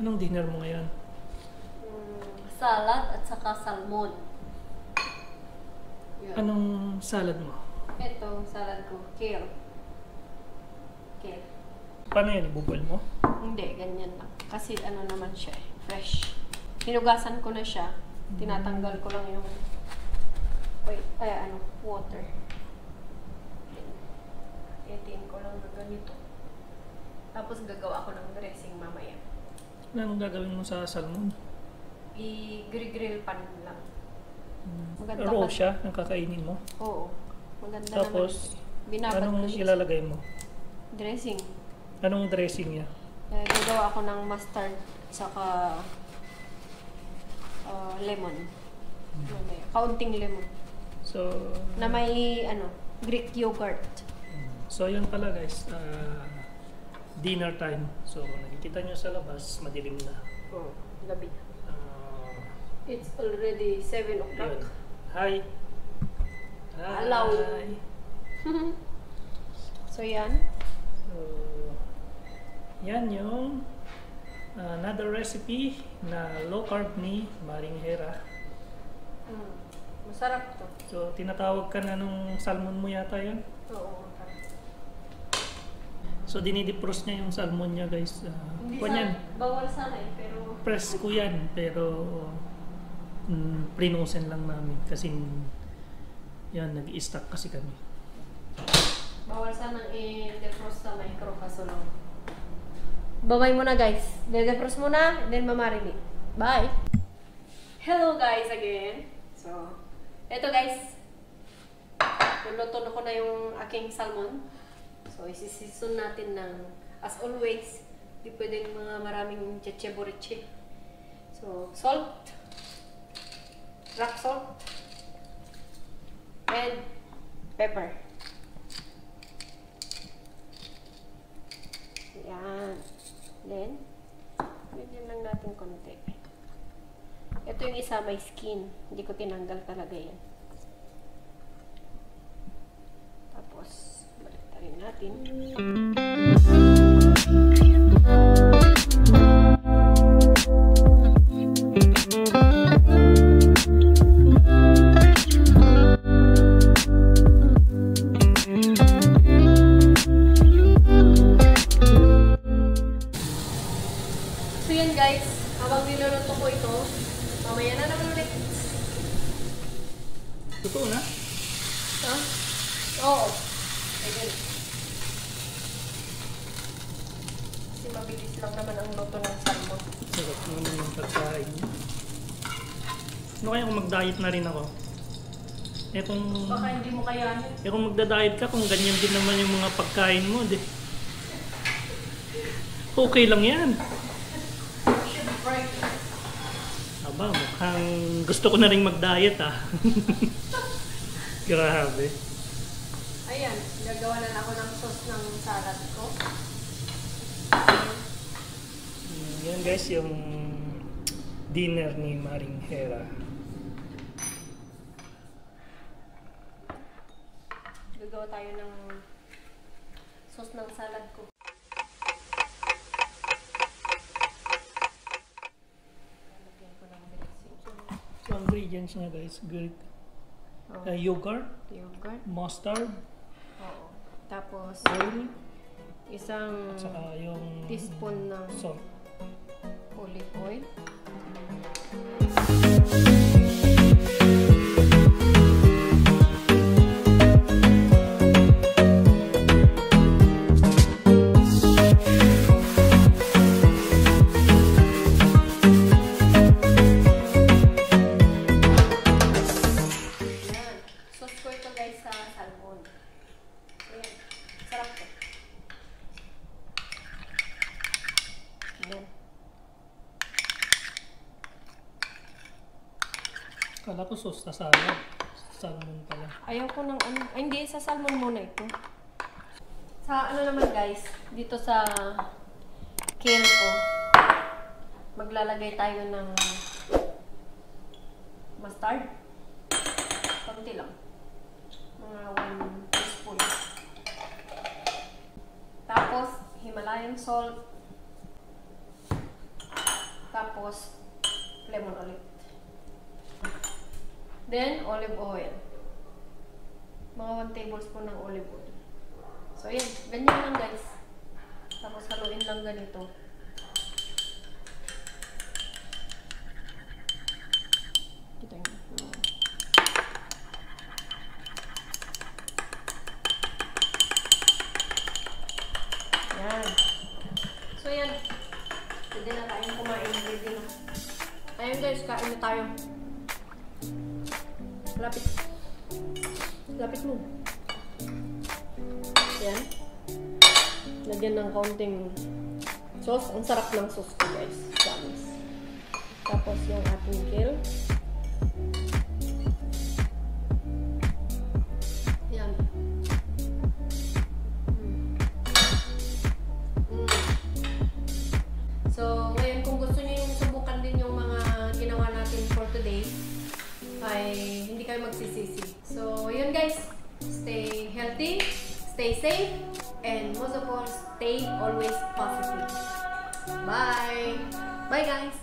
Anong dinner mo ngayon? Salad at saka salmon. Yun. Anong salad mo? Ito, salad ko. Kale. Kale. Paano yan? Ibubal mo? Hindi, ganyan lang. Kasi ano naman siya eh, fresh. Hinugasan ko na siya. Tinatanggal ko lang yung water. Itiin ko lang na ganito. Tapos gagawa ako ng dressing mamaya. Anong gagawin mo sa salmon? I-grill pan lang. Maganda Raw pa. siya? Ang kakainin mo? Oo. Maganda Tapos, naman. Binabad anong ko siya. ilalagay mo? Dressing. Anong dressing niya? Gagawa ako ng mustard saka lemon. Kaunting lemon. So, Na may Greek yogurt. so yun pala guys. Dinner time. So, nakikita nyo sa labas, madilim na. Oo, gabi. It's Yun. already 7 o'clock. Hi! Hi! Hello. So yan. So, yan yung another recipe na low carb ni Maring Hera. Masarap to. So, tinatawag ka na nung salmon mo yata yan? Oo. So, dinidipros niya yung salmon niya guys. Hindi Kanyan, bawal sana eh, pero press ko yan, pero prinosen lang namin kasi yan, nag-i-stack kasi kami. bawal sana i-defrost sa micro kaso lang. Babay muna guys. De-defrost muna, then mamarinate. Bye! Hello guys again. So, eto guys. Luluto ko na yung aking salmon. So, isi-season natin ng, as always, di pwedeng mga maraming cheche-boriche. So, salt, rock salt, and pepper. Yan. Then, bigyan lang natin konti. Ito yung isa, may skin. Hindi ko tinanggal talaga yan. Tapos, balik rin natin. So yan guys, habang niluluto ko ito, mamaya na naman ulit. Totoo na? Ha? Oo. Ayun. Kasi mabilis lang naman ang luto ng salmon. Sarap naman yung pagkain niya. Ano kaya kung mag-diet na rin ako? Baka hindi mo kayanin. Kung magda-diet ka, kung ganyan din naman yung mga pagkain mo, okay lang yan. Aba, mukhang gusto ko na rin mag-diet Grabe. Ayan, gagawa na ako ng sauce ng salad ko. Yan guys, yung dinner ni Maring Hera. Gagawa tayo ng sauce ng salad ko. Lalagyan ko ng dressing. So, ingredients niya guys, Greek yogurt, mustard, Oo. Tapos, oil, isang at saka yung teaspoon ng salt. olive oil. Yan. Sauce ko ito guys sa salmon. Ayan. Sarap to. Ayan. Kala ko sauce na salad. Salmon pala. Ayaw ko ng ano. Ay, hindi. Sa salmon muna ito. Sa ano naman guys, dito sa kale ko, maglalagay tayo ng mustard. Konti lang. Mga 1 teaspoon. Tapos, Himalayan salt. Tapos, lemon ulit. Then, olive oil. Mga 1 tablespoon ng olive oil. So, yan. Ganyan lang, guys. Tapos, haluin lang ganito. Kita nyo. Yan. So, yan. Pwede na tayong kumain. Ready na. Ayun, guys. Kain na tayo. Lapit. Lapit mo. Yan. Lagyan ng kaunting sauce. Ang sarap ng sauce ko, guys. Promise. Tapos yung ating kale. Yan. So, ngayon kung gusto niyo yung subukan din yung mga ginawa natin for today, ay hindi kayo magsisisi. So, yun guys. Stay healthy, stay safe, and most of all, stay always positive. Bye! Bye guys!